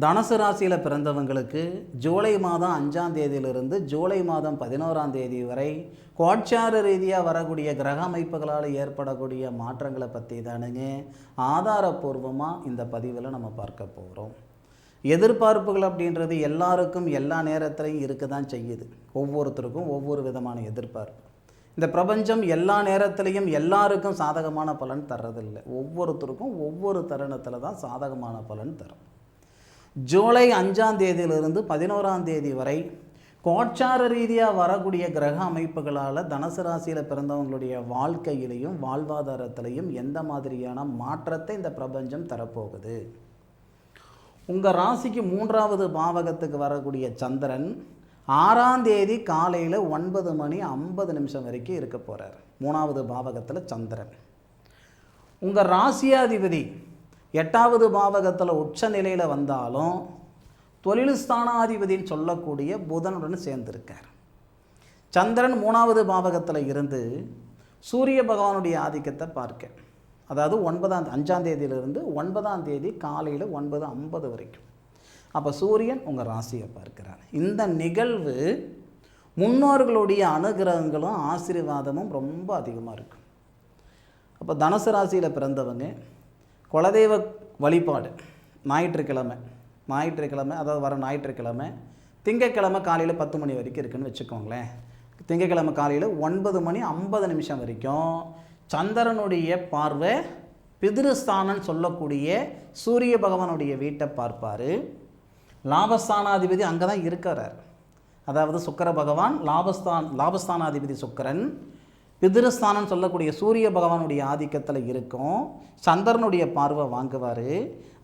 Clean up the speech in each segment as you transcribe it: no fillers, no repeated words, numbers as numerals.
தனுசு ராசியில் பிறந்தவங்களுக்கு ஜூலை மாதம் 5ஆம் தேதியிலிருந்து ஜூலை மாதம் 11ஆம் தேதி வரை கோட்சார ரீதியாக வரக்கூடிய கிரக அமைப்புகளால் ஏற்படக்கூடிய மாற்றங்களை பற்றி தானுங்க ஆதாரபூர்வமாக இந்த பதிவில் நம்ம பார்க்க போகிறோம். எதிர்பார்ப்புகள் அப்படின்றது எல்லாருக்கும் எல்லா நேரத்திலையும் இருக்க தான் செய்யுது. ஒவ்வொருத்தருக்கும் ஒவ்வொரு விதமான எதிர்பார்ப்பு. இந்த பிரபஞ்சம் எல்லா நேரத்திலையும் எல்லாருக்கும் சாதகமான பலன் தர்றதில்லை. ஒவ்வொருத்தருக்கும் ஒவ்வொரு தருணத்தில் தான் சாதகமான பலன் தரும். ஜூலை 5ஆம் தேதியிலிருந்து 11ஆம் தேதி வரை கோட்சார ரீதியாக வரக்கூடிய கிரக அமைப்புகளால் தனுசு ராசியில் பிறந்தவங்களுடைய வாழ்க்கையிலையும் வாழ்வாதாரத்திலையும் எந்த மாதிரியான மாற்றத்தை இந்த பிரபஞ்சம் தரப்போகுது. உங்கள் ராசிக்கு 3வது பாவகத்துக்கு வரக்கூடிய சந்திரன் 6ஆம் தேதி காலையில் 9:50 வரைக்கும் இருக்க போகிறார். 3வது பாவகத்தில் சந்திரன். உங்கள் ராசியாதிபதி 8வது பாவகத்தில் உச்ச நிலையில் வந்தாலும் தொழில் ஸ்தானாதிபதின்னு சொல்லக்கூடிய புதனுடன் சேர்ந்திருக்கார். சந்திரன் 3வது பாவகத்தில் இருந்து சூரிய பகவானுடைய ஆதிக்கத்தை பார்க்க, அதாவது 5ஆம் தேதியிலிருந்து 9ஆம் தேதி காலையில் 9:50 வரைக்கும். அப்போ சூரியன் உங்கள் ராசியை பார்க்கிறார். இந்த நிகழ்வு முன்னோர்களுடைய அனுகிரகங்களும் ஆசீர்வாதமும் ரொம்ப அதிகமாக இருக்கும். அப்போ தனுசு ராசியில் பிறந்தவங்க குலதெய்வ வழிபாடு ஞாயிற்றுக்கிழமை அதாவது வர ஞாயிற்றுக்கிழமை திங்கக்கிழமை காலையில் 10 மணி வரைக்கும் இருக்குதுன்னு வச்சுக்கோங்களேன். திங்கக்கிழமை காலையில் 9:50 வரைக்கும் சந்திரனுடைய பார்வை பிதிருஸ்தானன்னு சொல்லக்கூடிய சூரிய பகவானுடைய வீட்டை பார்ப்பார். லாபஸ்தானாதிபதி அங்கே தான் இருக்கிறார். அதாவது சுக்கிர பகவான் லாபஸ்தானாதிபதி சுக்கிரன் பிதிருஸ்தானம் சொல்லக்கூடிய சூரிய பகவானுடைய ஆதிக்கத்தில் இருக்கும். சந்திரனுடைய பார்வை வாங்குவார்.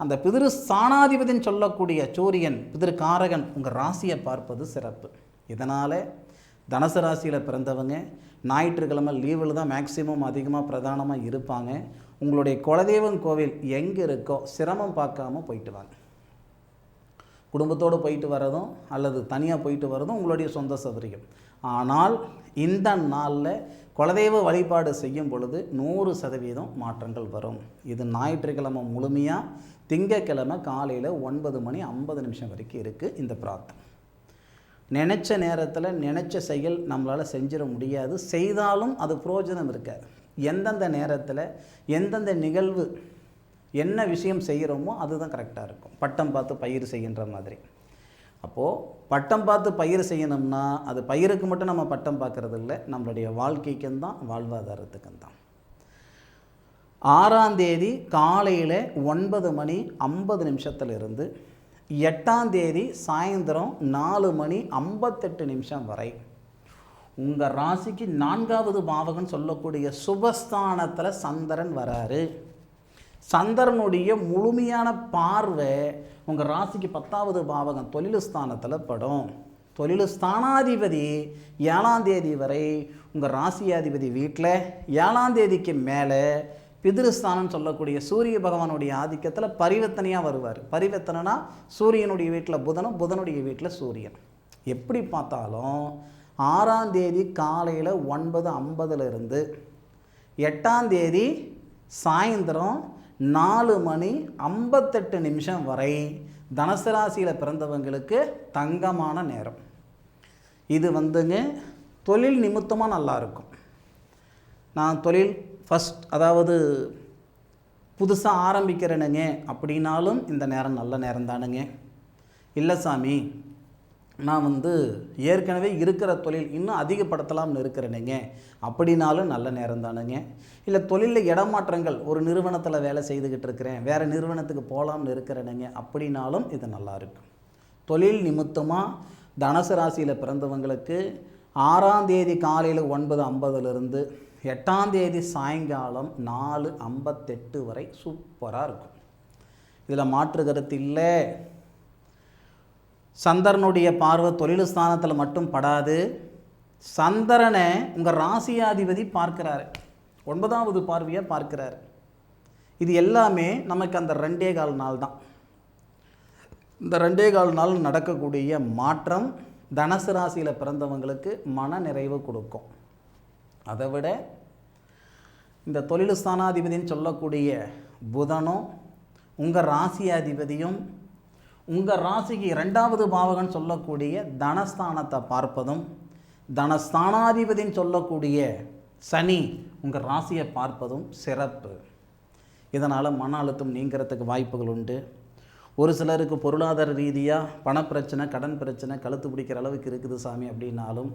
அந்த பிதிருஸ்தானாதிபதின்னு சொல்லக்கூடிய சூரியன் பிதிருக்காரகன் உங்கள் ராசியை பார்ப்பது சிறப்பு. இதனால் தனுசு ராசியில் பிறந்தவங்க ஞாயிற்றுக்கிழமை லீவில் தான் மேக்சிமம் அதிகமாக பிரதானமாக இருப்பாங்க. உங்களுடைய குலதெய்வம் கோவில் எங்கே இருக்கோ சிரமம் பார்க்காம போயிட்டு வாங்க. குடும்பத்தோடு போயிட்டு வரதும் அல்லது தனியாக போயிட்டு வரதும் உங்களுடைய சொந்த சௌகரியம். ஆனால் இந்த நாளில் குலதெய்வ வழிபாடு செய்யும் பொழுது 100% மாற்றங்கள் வரும். இது ஞாயிற்றுக்கிழமை முழுமையாக திங்கக்கிழமை காலையில் 9:50 வரைக்கும் இருக்குது இந்த பிரார்த்தனை. நினச்ச நேரத்தில் நினச்ச செயல் நம்மளால் செஞ்சிட முடியாது. செய்தாலும் அது பிரயோஜனம் இருக்காது. எந்தெந்த நேரத்தில் எந்தெந்த நிகழ்வு என்ன விஷயம் செய்கிறோமோ அதுதான் கரெக்டாக இருக்கும். பட்டம் பார்த்து பயிர் செய்கின்ற மாதிரி. அப்போது பட்டம் பார்த்து பயிர் செய்யணும்னா அது பயிருக்கு மட்டும் நம்ம பட்டம் பார்க்குறது இல்லை, நம்மளுடைய வாழ்க்கைக்கும் தான் வாழ்வாதாரத்துக்கும் தான். 6ஆம் தேதி காலையில் 9:50 8ஆம் தேதி சாயந்தரம் 4:58 வரை உங்கள் ராசிக்கு 4வது பாவகம் சொல்லக்கூடிய சுபஸ்தானத்தில் சந்திரன் வராரு. சந்திரனுடைய முழுமையான பார்வை உங்கள் ராசிக்கு 10வது பாவகம் தொழில் ஸ்தானத்தில் படும். தொழில் ஸ்தானாதிபதி 7ஆம் தேதி வரை உங்கள் ராசியாதிபதி வீட்டில், 7ஆம் தேதிக்கு மேலே பிதிருஸ்தானம் சொல்லக்கூடிய சூரிய பகவானுடைய ஆதிக்கத்தில் பரிவர்த்தனையாக வருவார். பரிவர்த்தனைனா சூரியனுடைய வீட்டில் புதனும் புதனுடைய வீட்டில் சூரியன். எப்படி பார்த்தாலும் 6ஆம் தேதி காலையில் 9:50 8ஆம் தேதி சாயந்தரம் 4:58 வரை தனுசு ராசியில் பிறந்தவங்களுக்கு தங்கமான நேரம். இது தொழில் நிமித்தமாக நல்லாயிருக்கும். நான் தொழில் அதாவது புதுசாக ஆரம்பிக்கிறேனுங்க அப்படின்னாலும் இந்த நேரம் நல்ல நேரம் தானுங்க. இல்லை சாமி, நான் ஏற்கனவே இருக்கிற தொழில் இன்னும் அதிகப்படுத்தலாம்னு இருக்கிறேனுங்க அப்படின்னாலும் நல்ல நேரம் தானுங்க. இல்லை தொழிலில் இடமாற்றங்கள், ஒரு நிறுவனத்தில் வேலை செய்துக்கிட்டு இருக்கிறேன், வேறு நிறுவனத்துக்கு போகலாம்னு இருக்கிறேனுங்க அப்படின்னாலும் இது நல்லாயிருக்கும். தொழில் நிமித்தமாக தனுசு ராசியில் பிறந்தவங்களுக்கு 6ஆம் தேதி காலையில் 9:50 8ஆம் தேதி சாயங்காலம் 4:58 வரை சூப்பராக இருக்கும். இதில் மாற்று கருத்து இல்லை. சந்திரனுடைய பார்வை தொழில் ஸ்தானத்தில் மட்டும் படாது. சந்திரனை உங்கள் ராசியாதிபதி பார்க்கிறாரு, 9வது பார்வையாக பார்க்கிறார். இது எல்லாமே நமக்கு அந்த 2.25 நாள் தான். இந்த 2.25 நாள் நடக்கக்கூடிய மாற்றம் தனுசு ராசியில் பிறந்தவங்களுக்கு மன நிறைவு கொடுக்கும். அதை விட இந்த தொழில் ஸ்தானாதிபதின்னு சொல்லக்கூடிய புதனும் உங்கள் ராசியாதிபதியும் உங்கள் ராசிக்கு 2வது பாவகம்னு சொல்லக்கூடிய தனஸ்தானத்தை பார்ப்பதும், தனஸ்தானாதிபதின்னு சொல்லக்கூடிய சனி உங்கள் ராசியை பார்ப்பதும் சிறப்பு. இதனால் மன அழுத்தம் நீங்கிறதுக்கு வாய்ப்புகள் உண்டு. ஒரு சிலருக்கு பொருளாதார ரீதியாக பணப்பிரச்சனை, கடன் பிரச்சனை, கழுத்து பிடிக்கிற அளவுக்கு இருக்குது சாமி அப்படின்னாலும்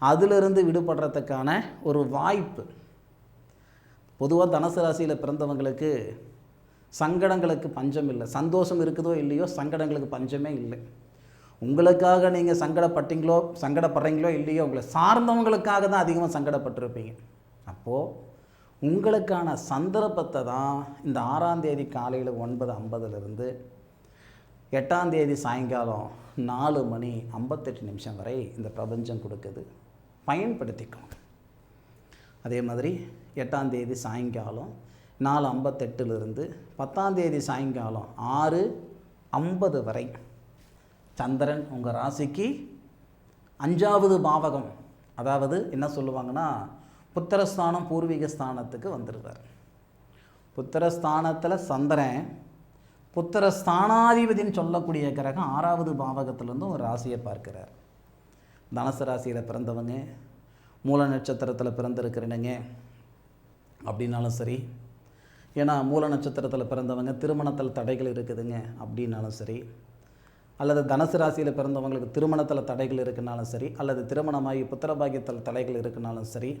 அதிலிருந்து விடுபடுறதுக்கான ஒரு வாய்ப்பு. பொதுவாக தனுசு ராசியில் பிறந்தவங்களுக்கு சங்கடங்களுக்கு பஞ்சம் இல்லை. சந்தோஷம் இருக்குதோ இல்லையோ, சங்கடங்களுக்கு பஞ்சமே இல்லை. உங்களுக்காக நீங்கள் சங்கடப்படுறீங்களோ இல்லையோ, உங்களை சார்ந்தவங்களுக்காக தான் அதிகமாக சங்கடப்பட்டிருப்பீங்க. அப்போது உங்களுக்கான சந்தர்ப்பத்தை தான் இந்த 6ஆம் தேதி காலையில் 9:50 8ஆம் தேதி சாயங்காலம் 4:58 வரை இந்த பிரபஞ்சம் கொடுக்குது. பயன்படுத்திக்கோங்க. அதே மாதிரி 8ஆம் தேதி சாயங்காலம் 4:58 10ஆம் தேதி சாயங்காலம் 6:50 வரை சந்திரன் உங்கள் ராசிக்கு 5வது பாவகம், அதாவது என்ன சொல்லுவாங்கன்னா புத்திரஸ்தானம், பூர்வீக ஸ்தானத்துக்கு வந்துடுவார். புத்திரஸ்தானத்தில் சந்திரன் புத்திரஸ்தானாதிபதினு சொல்லக்கூடிய கிரகம் 6வது பாவகத்திலேருந்து ஒரு ராசியை பார்க்கிறார். தனுசு ராசியில் பிறந்தவங்க, மூல நட்சத்திரத்தில் பிறந்திருக்கிறீங்க அப்படின்னாலும் சரி, ஏன்னா மூல நட்சத்திரத்தில் பிறந்தவங்க திருமணத்தில் தடைகள் இருக்குதுங்க அப்படின்னாலும் சரி, அல்லது தனுசு ராசியில் பிறந்தவங்களுக்கு திருமணத்தில் தடைகள் இருக்குனாலும் சரி, அல்லது திருமணமாகி புத்திரபாகியத்தில் தடைகள் இருக்குனாலும் சரி,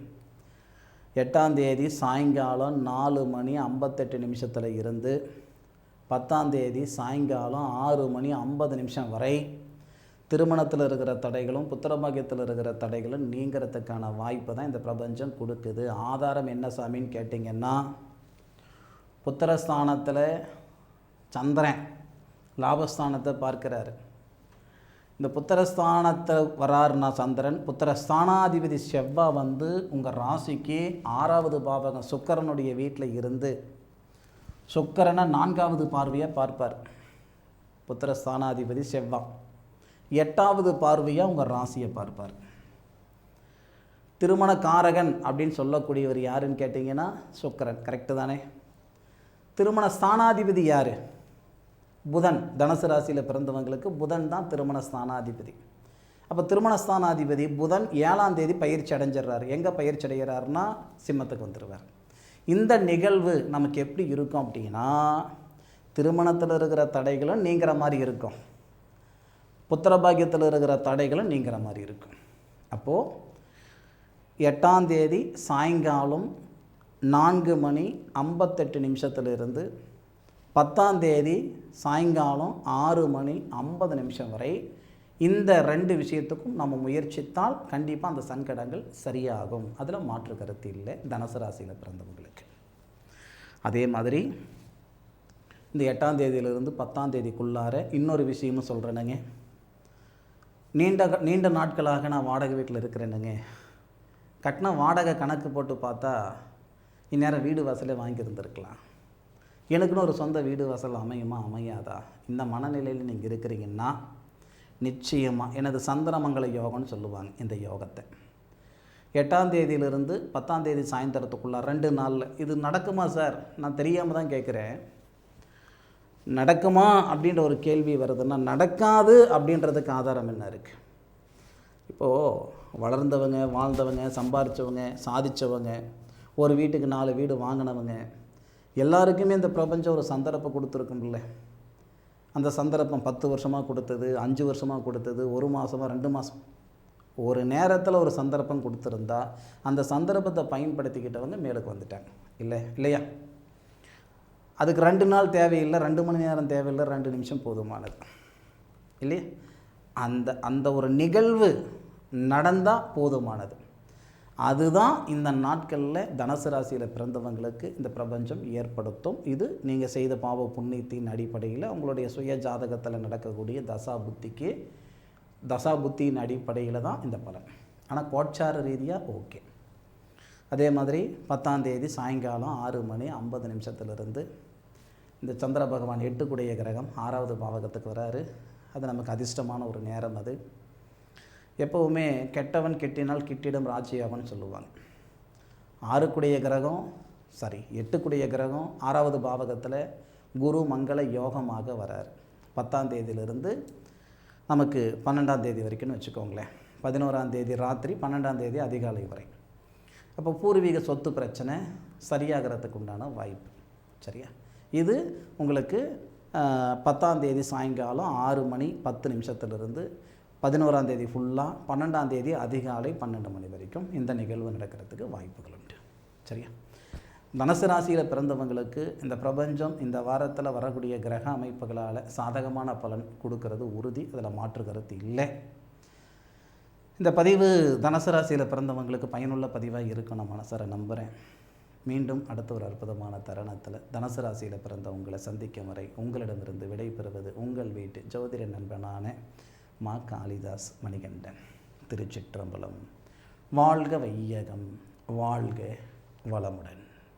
8ஆம் தேதி சாயங்காலம் 4:58 இருந்து 10ஆம் தேதி சாயங்காலம் 6:50 வரை திருமணத்தில் இருக்கிற தடைகளும் புத்திரபாகியத்தில் இருக்கிற தடைகளும் நீங்கிறதுக்கான வாய்ப்பு தான் இந்த பிரபஞ்சம் கொடுக்குது. ஆதாரம் என்ன சாமின்னு கேட்டிங்கன்னா, புத்திரஸ்தானத்தில் சந்திரன் லாபஸ்தானத்தை பார்க்கிறாரு. இந்த புத்திரஸ்தானத்தை வராருன்னா சந்திரன், புத்திரஸ்தானாதிபதி செவ்வாய் உங்கள் ராசிக்கு 6வது பாவகம் சுக்கிரனுடைய வீட்டில் இருந்து சுக்கிரனை 4வது பார்வையாக பார்ப்பார். புத்திரஸ்தானாதிபதி செவ்வாய் 8வது பார்வையாக உங்கள் ராசியை பார்ப்பார். திருமண காரகன் அப்படின்னு சொல்லக்கூடியவர் யாருன்னு கேட்டிங்கன்னா சுக்கிரன். கரெக்டு தானே? திருமண ஸ்தானாதிபதி யார்? புதன். தனுசு ராசியில் பிறந்தவங்களுக்கு புதன் தான் திருமண ஸ்தானாதிபதி. அப்போ திருமண ஸ்தானாதிபதி புதன் 7ஆம் தேதி பயிற்சி அடைஞ்சிடுறாரு. எங்கே பயிற்சி அடைகிறாருன்னா சிம்மத்துக்கு வந்துடுவார். இந்த நிகழ்வு நமக்கு எப்படி இருக்கும் அப்படின்னா, திருமணத்தில் இருக்கிற தடைகளும் நீங்கிற மாதிரி இருக்கும், புத்திரபாகியத்தில் இருக்கிற தடைகளும் நீங்கிற மாதிரி இருக்கும். அப்போது 8ஆம் தேதி சாயங்காலம் 4:58 10ஆம் தேதி சாயங்காலம் 6:50 வரை இந்த 2 விஷயத்துக்கும் நம்ம முயற்சித்தால் கண்டிப்பாக அந்த சங்கடங்கள் சரியாகும். அதில் மாற்று கருத்து இல்லை தனுசு ராசியில் பிறந்தவங்களுக்கு. அதே மாதிரி இந்த 8ஆம் தேதியிலிருந்து 10ஆம் தேதிக்குள்ளார இன்னொரு விஷயமும் சொல்கிறேனுங்க. நீண்ட நாட்களாக நான் வாடகை வீட்டில் இருக்கிறேனுங்க. கட்டின வாடகை கணக்கு போட்டு பார்த்தா இந்நேரம் வீடு வாசலே வாங்கியிருந்துருக்கலாம். எனக்குன்னு ஒரு சொந்த வீடு வாசல் அமையுமா அமையாதா? இந்த மனநிலையில் நீங்கள் இருக்கிறீங்கன்னா நிச்சயமாக எனது சந்திரமங்கல யோகம்னு சொல்லுவாங்க இந்த யோகத்தை. 8ஆம் தேதியிலிருந்து 10ஆம் தேதி சாயந்தரத்துக்குள்ளே 2 நாளில் இது நடக்குமா சார்? நான் தெரியாமல் தான் கேட்குறேன். நடக்குமா அப்படின்ற ஒரு கேள்வி வருதுன்னா, நடக்காது அப்படின்றதுக்கு ஆதாரம் என்ன இருக்குது? இப்போது வளர்ந்தவங்க, வாழ்ந்தவங்க, சம்பாரித்தவங்க, சாதித்தவங்க, ஒரு வீட்டுக்கு 4 வீடு வாங்கினவங்க எல்லாருக்குமே இந்த பிரபஞ்சம் ஒரு சந்தர்ப்பம் கொடுத்துருக்கும்ல. அந்த சந்தர்ப்பம் 10 வருஷமாக கொடுத்தது, 5 வருஷமாக கொடுத்தது, 1 மாதமாக, 2 மாதம், ஒரு நேரத்தில் ஒரு சந்தர்ப்பம் கொடுத்துருந்தா அந்த சந்தர்ப்பத்தை பயன்படுத்திக்கிட்டவங்க மேலுக்கு வந்துட்டாங்க. இல்லையா? அதுக்கு 2 நாள் தேவையில்லை, 2 மணி நேரம் தேவையில்லை, 2 நிமிஷம் போதுமானது இல்லையா? அந்த ஒரு நிகழ்வு நடந்தால் போதுமானது. அதுதான் இந்த நாட்களில் தனுசு ராசியில் பிறந்தவங்களுக்கு இந்த பிரபஞ்சம் ஏற்படுத்தும். இது நீங்கள் செய்த பாவ புண்ணியத்தின் அடிப்படையில் உங்களுடைய சுய ஜாதகத்தில் நடக்கக்கூடிய தசா புத்தியின் அடிப்படையில் தான் இந்த பலன். ஆனால் கோட்சார ரீதியாக ஓகே. அதே மாதிரி 10ஆம் தேதி சாயங்காலம் 6:50 இந்த சந்திர பகவான் 8 கிரகம் 6வது பாவகத்துக்கு வராரு. அது நமக்கு அதிர்ஷ்டமான ஒரு நேரம். அது எப்போவுமே கெட்டவன் கெட்டினால் கிட்டிடம் ராஜ்யோகம்னு சொல்லுவாங்க. 8 கிரகம் 6வது பாவகத்தில் குரு மங்கள யோகமாக வரார். 10ஆம் தேதியிலிருந்து நமக்கு 12ஆம் தேதி வரைக்கும்னு வச்சுக்கோங்களேன். 11ஆம் தேதி ராத்திரி, 12ஆம் தேதி அதிகாலை வரை. அப்போ பூர்வீக சொத்து பிரச்சனை சரியாகிறதுக்கு உண்டான வாய்ப்பு. சரியா? இது உங்களுக்கு 10ஆம் தேதி சாயங்காலம் 6 மணி 10 நிமிஷத்துலேருந்து 11ஆம் தேதி ஃபுல்லாக 12ஆம் தேதி அதிகாலை 12 மணி வரைக்கும் இந்த நிகழ்வு நடக்கிறதுக்கு வாய்ப்புகள் உண்டு. சரியா? தனுசு ராசியில் பிறந்தவங்களுக்கு இந்த பிரபஞ்சம் இந்த வாரத்தில் வரக்கூடிய கிரக அமைப்புகளால் சாதகமான பலன் கொடுக்கறது உறுதி. அதில் மாற்று கருத்து இல்லை. இந்த பதிவு தனுசு ராசியில் பிறந்தவங்களுக்கு பயனுள்ள பதிவாக இருக்கும் நான் மனசார நம்புகிறேன். மீண்டும் அடுத்த ஒரு அற்புதமான தருணத்தில் தனுசு ராசியில் பிறந்தவங்களை சந்திக்கும் வரை உங்களிடமிருந்து விடைபெறுவது உங்கள் வீட்டு ஜோதிட நண்பனான மா. காளிதாஸ் மணிகண்டன். திருச்சிற்றம்பலம். வாழ்க வையகம், வாழ்க வளமுடன்.